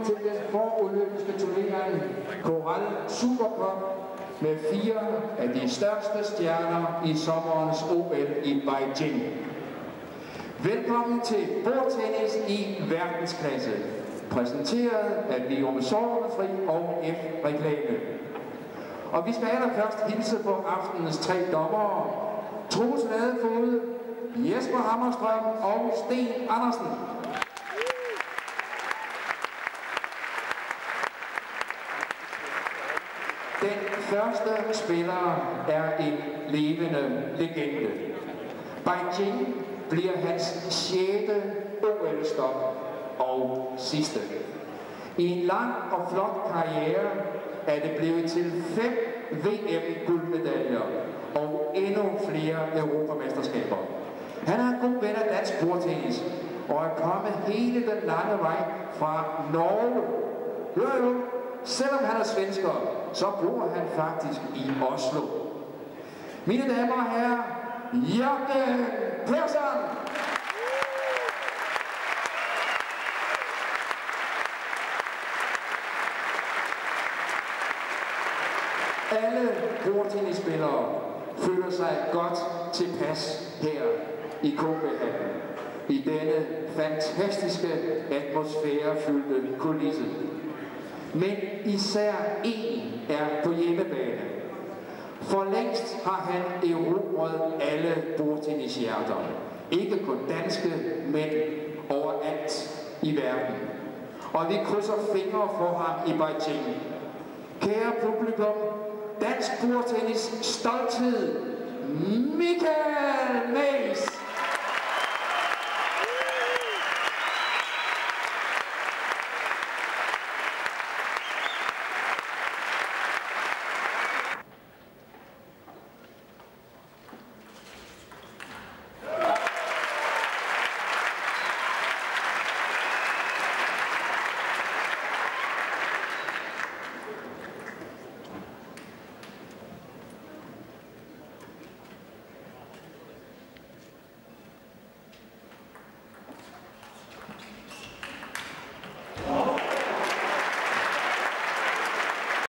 til den forolympiske turnering Coral Super Cup med 4 af de største stjerner i sommerens OL i Beijing. Velkommen til bordtennis i verdensklasse, præsenteret af Virum Sorgenfri og F-Reklame. Og vi skal allerførst hilse på aftenens 3 dommere: Troels Ladefoged, Jesper Hammerstrøm og Sten Andersen. Den første spiller er en levende legende. Beijing bliver hans 6. OL-stop og sidste. I en lang og flot karriere er det blevet til 5 VM-guldmedaljer og endnu flere europamesterskaber. Han er en god ven af dansk bordtennis og er kommet hele den lange vej fra Norge. Hør jo, selvom han er svensker, så bor han faktisk i Oslo. Mine damer og herrer, Jørgen Persson! Alle bordtennisspillere føler sig godt tilpas her i KB-hallen, i denne fantastiske atmosfærefyldte kulisse. Men især én er på hjemmebane. For længst har han erobret alle bordtennishjerter. Ikke kun danske, men overalt i verden. Og vi krydser fingre for ham i Beijing. Kære publikum, dansk bordtennis stolthed, Michael Maes!